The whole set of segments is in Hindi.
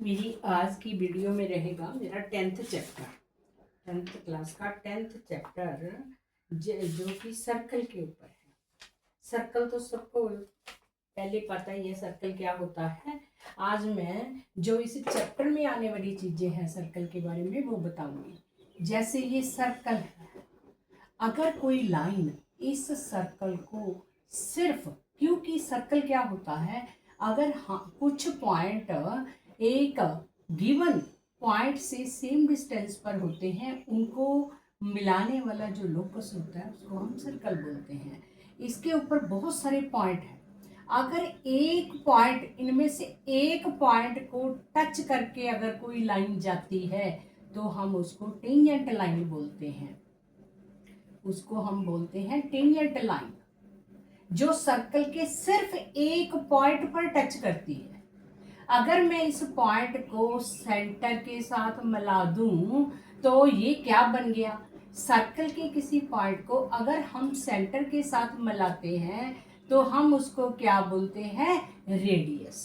मेरी आज की वीडियो में रहेगा मेरा 10th चैप्टर, 10th क्लास का 10th चैप्टर जो कि सर्कल के ऊपर है। सर्कल तो सबको पहले पता ही है सर्कल क्या होता है। आज मैं जो इस चैप्टर में आने वाली चीजें हैं सर्कल के बारे में वो बताऊंगी। जैसे ये सर्कल है, अगर कोई लाइन इस सर्कल को सिर्फ, क्योंकि सर्कल क्या होता है, अगर कुछ पॉइंट एक गिवन पॉइंट से सेम डिस्टेंस पर होते हैं, उनको मिलाने वाला जो लोकस होता है उसको हम सर्कल बोलते हैं। इसके ऊपर बहुत सारे पॉइंट हैं। अगर एक पॉइंट, इनमें से एक पॉइंट को टच करके अगर कोई लाइन जाती है तो हम उसको टेंजेंट लाइन बोलते हैं। उसको हम बोलते हैं टेंजेंट लाइन, जो सर्कल के सिर्फ एक पॉइंट पर टच करती है। अगर मैं इस पॉइंट को सेंटर के साथ मिला दूं तो ये क्या बन गया, सर्कल के किसी पॉइंट को अगर हम सेंटर के साथ मिलाते हैं तो हम उसको क्या बोलते हैं, रेडियस।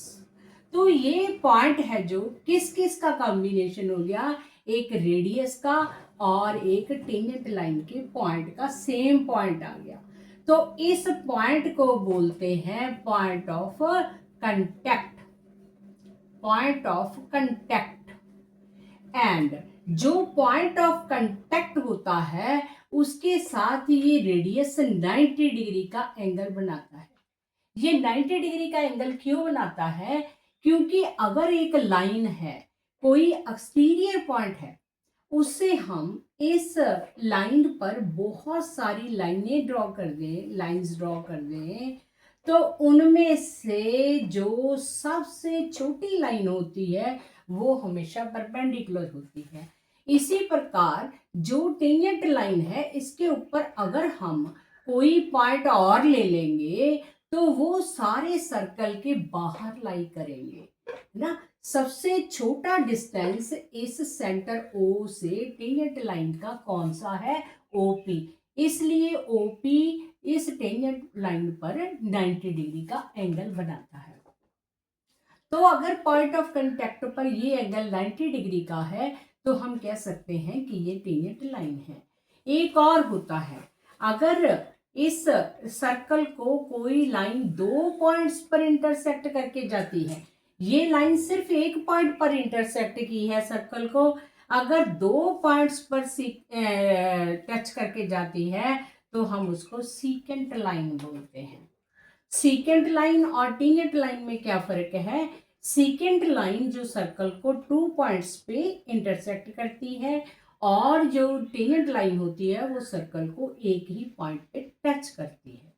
तो ये पॉइंट है जो किस किस का कॉम्बिनेशन हो गया, एक रेडियस का और एक टेंजेंट लाइन के पॉइंट का सेम पॉइंट आ गया। तो इस पॉइंट को बोलते हैं point of contact, point of contact. And जो पॉइंट ऑफ कांटेक्ट होता है उसके साथ ये रेडियस 90 डिग्री का एंगल बनाता है। ये 90 डिग्री का एंगल क्यों बनाता है, क्योंकि अगर एक लाइन है, कोई एक्सटीरियर पॉइंट है, उससे हम इस लाइन पर बहुत सारी लाइनें ड्रॉ कर दें, लाइंस ड्रॉ कर दें, तो उनमें से जो सबसे छोटी लाइन होती है वो हमेशा परपेंडिकुलर होती है। इसी प्रकार जो टेंजेंट लाइन है, इसके ऊपर अगर हम कोई पॉइंट और ले लेंगे तो वो सारे सर्कल के बाहर लाई करेंगे ना। सबसे छोटा डिस्टेंस इस सेंटर O से टेंजेंट लाइन का कौन सा है, OP। इसलिए OP इस टेंजेंट लाइन पर 90 डिग्री का एंगल बनाता है। तो अगर पॉइंट ऑफ कांटेक्ट पर ये एंगल 90 डिग्री का है तो हम कह सकते हैं कि ये टेंजेंट लाइन है। एक और होता है, अगर इस सर्कल को कोई लाइन दो पॉइंट्स पर इंटरसेक्ट करके जाती है, ये लाइन सिर्फ एक पॉइंट पर इंटरसेक्ट की है सर्कल को, अगर दो पॉइंट्स पर टच करके जाती है तो हम उसको सीकेंट लाइन बोलते हैं। सीकेंट लाइन और टेंजेंट लाइन में क्या फर्क है, सीकेंट लाइन जो सर्कल को 2 पॉइंट्स पे इंटरसेक्ट करती है और जो टेंजेंट लाइन होती है वो सर्कल को एक ही पॉइंट पे टच करती है।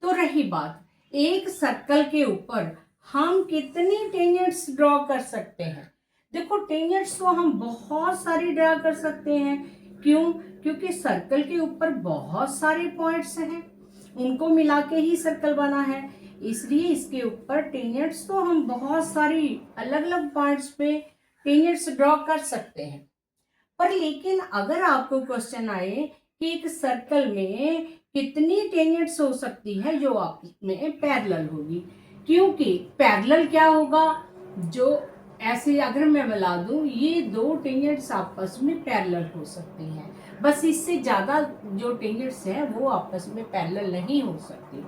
तो रही बात, एक सर्कल के ऊपर हम कितनी टेंजेंट्स ड्रॉ कर सकते हैं। देखो, टेंजेंट्स तो हम बहुत सारी ड्रॉ कर सकते हैं। क्यों, क्योंकि सर्कल के ऊपर बहुत सारे पॉइंट्स हैं, उनको मिला के ही सर्कल बना है, इसलिए इसके ऊपर टेंजेंट्स तो हम बहुत सारी अलग अलग पॉइंट्स पे टेंजेंट्स ड्रॉ कर सकते हैं। पर लेकिन अगर आपको क्वेश्चन आए कि एक सर्कल में कितनी टेंजेंट्स हो सकती है जो आपस में पैरेलल होगी, क्योंकि पैरेलल क्या होगा, जो ऐसे अगर मैं मिला दूं ये दो टेंजेंट्स आपस में पैरेलल हो सकती हैं, बस इससे ज्यादा जो टेंजेंट्स हैं वो आपस में पैरेलल नहीं हो सकती।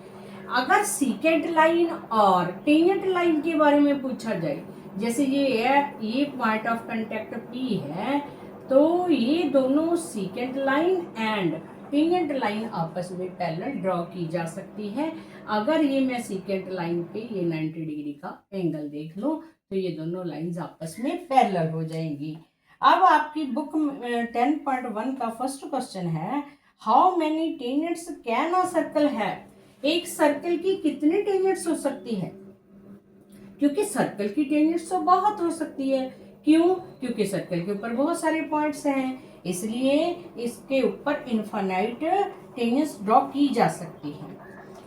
अगर सीकेंट लाइन और टेंजेंट लाइन के बारे में पूछा जाए, जैसे ये है, ये पॉइंट ऑफ कांटेक्ट P है, तो ये दोनों secant line and tangent line आपस में पैरेलल ड्रॉ की जा सकती है। अगर ये मैं सीकेंट लाइन पे ये 90 डिग्री का एंगल देख लूं तो ये दोनों लाइंस आपस में पैरेलल हो जाएंगी। अब आपकी बुक 10.1 का फर्स्ट क्वेश्चन है, how many tangents can a circle है। एक सर्कल की कितनी टेंजेंट्स हो सकती है, क्योंकि सर्कल की टेंजेंट्स तो बहुत हो सकती है। क्यों, क्योंकि सर्कल के ऊपर बहुत सारे पॉइंट्स हैं, इसलिए इसके ऊपर इनफाइनाइट टेंजेंट्स ड्रॉ की जा सकती है।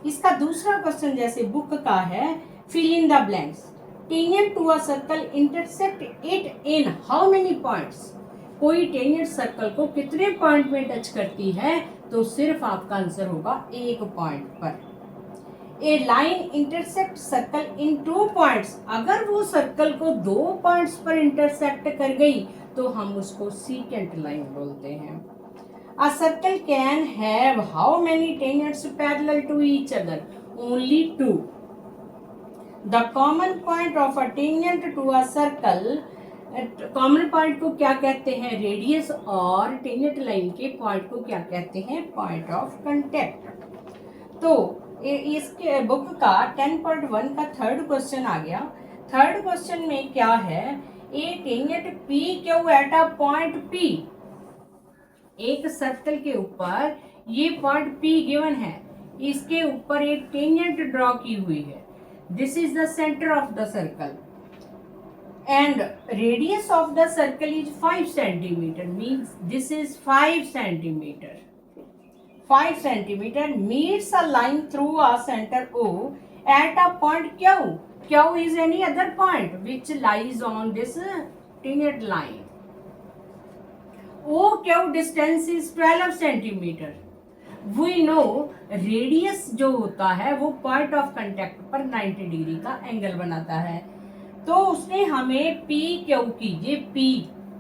इसका दूसरा क्वेश्चन जैसे बुक का है, fill in the blanks, tangent to a circle intersect it in how many points. कोई टेंजेंट सर्कल को कितने पॉइंट में टच करती है, तो सिर्फ आपका आंसर होगा एक पॉइंट पर। A line intersect circle in 2 points, अगर वो सर्कल को 2 पॉइंट्स पर इंटरसेक्ट कर गई तो हम उसको सीकेंट लाइन बोलते हैं। A circle can have how many tangents parallel to each other? Only 2. The common point of a tangent to a circle, common point को क्या कहते हैं? रेडियस, और टेंजेंट लाइन के पॉइंट को क्या कहते हैं? Point of contact. तो इसके बुक का 10.1 का थर्ड क्वेश्चन आ गया। थर्ड क्वेश्चन में क्या है? A tangent P Q at a point P, एक सर्कल के ऊपर ये पॉइंट P गिवन है, इसके ऊपर एक टेंजेंट ड्रॉ की हुई है। This is the centre of the circle and radius of the circle is 5 centimetre, means this is 5 centimetre. 5 centimetre meets a line through a center O at a point Q. Q is any other point which lies on this tangent line. OQ distance is 12 centimetre. We know radius जो होता है वो पॉइंट ऑफ कांटेक्ट पर 90 डिग्री का एंगल बनाता है। तो उसने हमें पी क्यू की, ये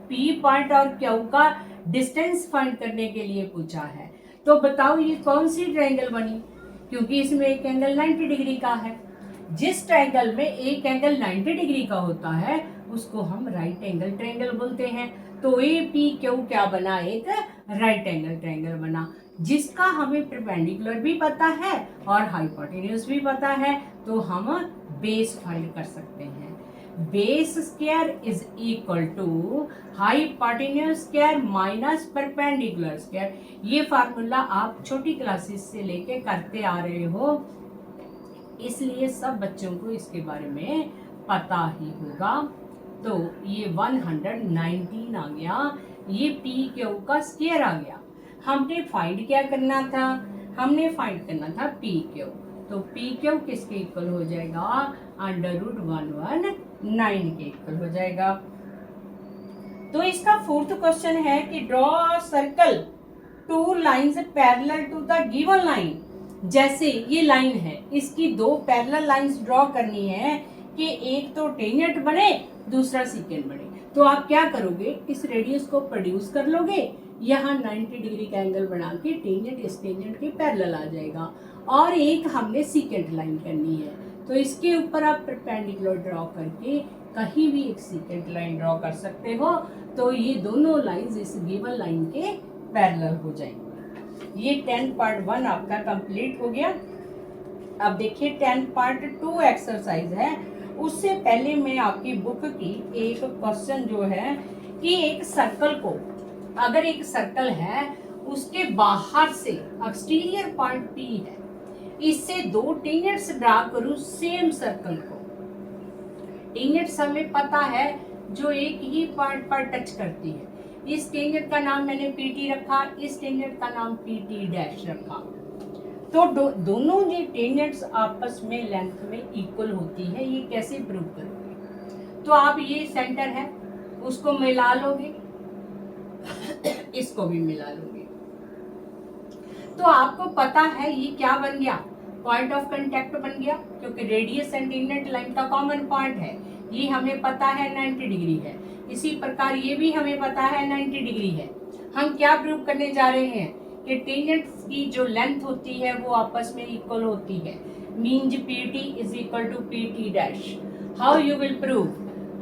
पी पॉइंट और क्यू का डिस्टेंस फाइंड करने के लिए पूछा है। तो बताओ ये कौन सी ट्रायंगल बनी? क्योंकि इसमें एक एंगल 90 डिग्री का है। जिस ट्रायंगल में एक एंगल 90 डिग्री का होता है उसको हम राइट एंगल ट्रायंगल बोलते हैं। तो ए पी क्यू क्या बना? एक राइट एंगल ट्रायंगल बना, जिसका हमें परपेंडिकुलर भी पता है और हाइपोटेन्यूज भी पता है। तो हम बेस फाइंड कर सकते हैं। Base square is equal to hypotenuse square minus perpendicular square. ये फार्मूला आप छोटी क्लासेस से लेके करते आ रहे हो, इसलिए सब बच्चों को इसके बारे में पता ही होगा। तो ये 119 आ गया, ये पी क्यू का स्क्वायर आ गया। हमने फाइंड क्या करना था? हमने फाइंड करना था पी क्यू। तो पी क्यू किसके इक्वल हो जाएगा? √119 के इक्वल हो जाएगा। तो इसका फोर्थ क्वेश्चन है कि draw a circle 2 lines parallel to the given line. जैसे ये लाइन है, इसकी 2 पैरेलल लाइंस ड्रॉ करनी है कि एक तो टेंजेंट बने, दूसरा सीकेंट बने। तो आप क्या करोगे? इस रेडियस को प्रोड्यूस कर लोगे, यहाँ 90 डिग्री का एंगल बना के टेंजेंट इस टेंजेंट के पैरेलल आ जाएगा, और एक हमने सीकेंट लाइन करनी है। तो इसके ऊपर आप परपेंडिकुलर ड्रॉ करके कहीं भी एक सीकेंट लाइन ड्रॉ कर सकते हो। तो ये दोनों लाइंस इस गिवन लाइन के पैरेलल हो जाएंगे। ये 10.1 आपका कंप्लीट हो गया। अब देखिए 10.2 एक्सरसाइज है। उससे पहले मैं आपकी बुक की एक क्वेश्चन जो है कि एक सर्कल को, अगर एक सर्कल है उसके बाहर से एक्सटीरियर पॉइंट P है, इससे 2 टेंजेंट्स ड्रा करूं सेम सर्कल को। टेंजेंट्स हमें पता है जो एक ही पॉइंट पर टच करती है। इस टेंजेंट का नाम मैंने PT रखा, इस टेंजेंट का नाम PT डैश रखा। तो दोनों ये टेंजेंट्स आपस में लेंथ में इक्वल होती है। ये कैसे प्रूव करोगे? तो आप ये सेंटर है उसको मिला लोगे, इसको भी मिला लोगे, तो आपको पता है ये क्या बन गया? पॉइंट ऑफ कांटेक्ट बन गया, क्योंकि रेडियस एंड टेंजेंट लाइन का कॉमन पॉइंट है। ये हमें पता है 90 डिग्री है। इसी प्रकार ये भी हमें पता है 90 डिग्री है। हम क्या प्रूव करने जा रहे हैं कि टेंजेंट्स की जो लेंथ होती है वो आपस में इक्वल होती है। Means PT is equal to PT dash. How you will prove?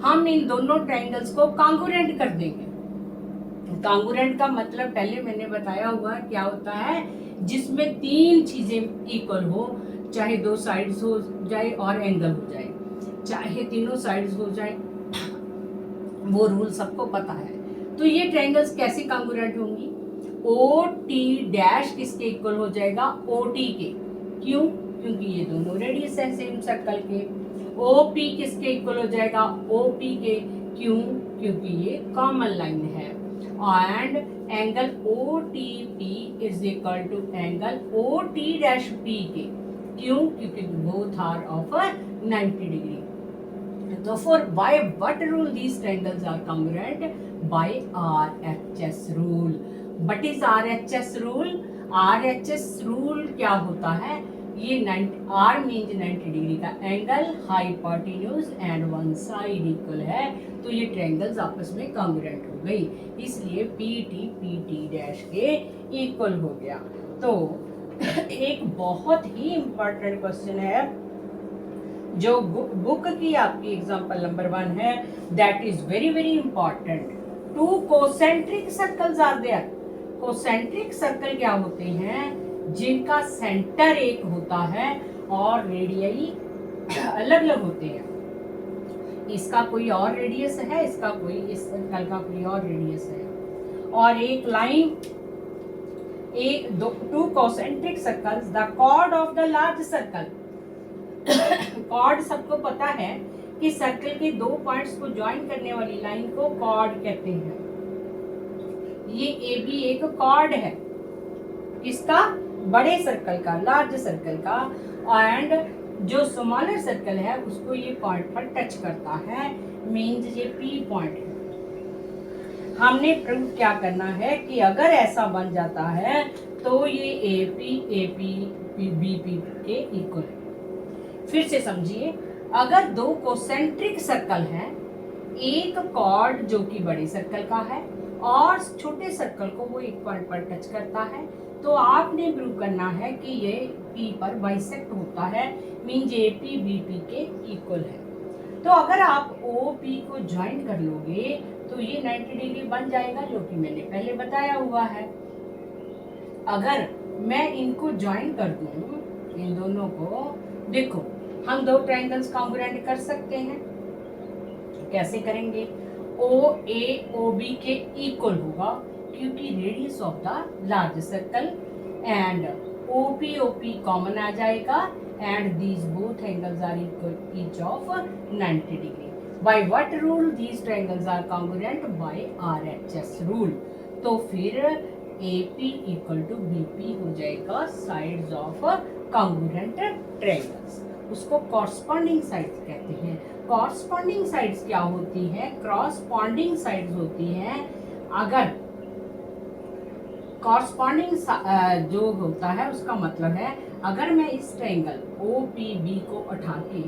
हम इन दोनों ट्रायंगल्स को कॉन्ग्रुएंट कर देंगे। कॉन्ग्रुएंट का मतलब पहले मैंने बताया हुआ क्या होता है, जिसमें 3 चीजें इक्वल हो, चाहे 2 साइड्स हो जाए और एंगल हो जाए, चाहे तीनों साइड्स हो जाए, वो रूल सबको पता है। तो ये ट्रायंगल्स कैसे कॉन्ग्रुएंट होंगी? OT डैश किसके इक्वल हो जाएगा? OT के। क्यों? क्योंकि ये दोनों रेडियस है सेम सर्कल के। OP किसके इक्वल हो जाएगा? OP के। क्यों? क्योंकि ये कॉमन लाइन है। And angle OTP is equal to angle OT dash P के। क्यों? क्योंकि both are of 90 degree. So for by what rule these triangles are congruent? By RHS rule. What is RHS rule? RHS rule क्या होता है? ये 90 आर मीन्स 90 डिग्री का angle, hypotenuse and one side equal है, तो ये ट्रायंगल्स आपस में कॉन्ग्रुएंट हो गई, इसलिए पी टी डैश के इक्वल हो गया। तो एक बहुत ही इम्पोर्टेंट क्वेश्चन है जो बुक की आपकी एग्जांपल नंबर 1 है, that is very very important. Two concentric circles are there. Concentric circle क्या होते हैं? जिनका सेंटर एक होता है और रेडियली अलग अलग होते हैं। इसका कोई और रेडियस है, इसका कोई, इस सर्कल का कोई और रेडियस है, और एक लाइन, एक दो two concentric circles, the chord of the large circle. Chord सबको पता है कि सर्कल के दो पॉइंट्स को ज्वाइन करने वाली लाइन को कॉर्ड कहते हैं। ये ए बी एक कॉर्ड है, इसका बड़े सर्कल का, लार्ज सर्कल का, एंड जो स्मॉलर सर्कल है उसको ये पॉइंट पर टच करता है, मीन्स ये पी पॉइंट है। हमने प्रूव क्या करना है कि अगर ऐसा बन जाता है तो ये ए पी बी पी के इक्वल है। फिर से समझिए, अगर दो कोसेंट्रिक सर्कल हैं, एक कॉर्ड जो कि बड़े सर्कल का है और छोटे सर्कल को वो एक पॉइंट पर टच करता है, तो आपने प्रूव करना है कि ये P पर बाइसेक्ट होता है, means A P B P के इक्वल है। तो अगर आप ओ पी को ज्वाइन कर लोगे तो ये 90 डिग्री बन जाएगा, जो कि मैंने पहले बताया हुआ है। अगर मैं इनको ज्वाइन कर दूं, इन दोनों को, देखो हम दो ट्रायंगल्स कॉन्ग्रुएंट कर सकते हैं। कैसे करेंगे? ओ ए ओ बी के इक्वल होगा, क्योंकि radius of the large circle, and O P common आ जाएगा, and these both angles are equal each of 90 degree. By what rule these triangles are congruent? By RHS rule. तो फिर A P equal to B P हो जाएगा साइड्स ऑफ कॉन्ग्रुएंट ट्रायंगल्स। उसको कॉरस्पॉन्डिंग साइड्स कहते हैं। कॉरस्पॉन्डिंग साइड्स क्या होती हैं? क्रॉसपॉन्डिंग साइड्स होती हैं। अगर कॉरस्पॉन्डिंग जो होता है उसका मतलब है, अगर मैं इस ट्रायंगल ओ पी बी को उठा के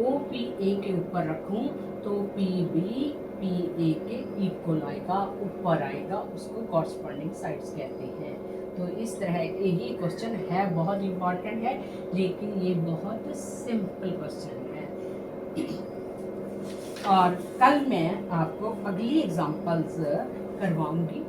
ओ पी ए के ऊपर रखूं तो पी बी पी ए के इक्वल आएगा, ऊपर आएगा, उसको कॉरस्पॉन्डिंग साइड्स कहते हैं। तो इस तरह यही क्वेश्चन है, बहुत इम्पोर्टेंट है, लेकिन ये बहुत सिंपल क्वेश्चन है। और कल मैं आपको अगली एग्जांपल्स करवाऊंगी।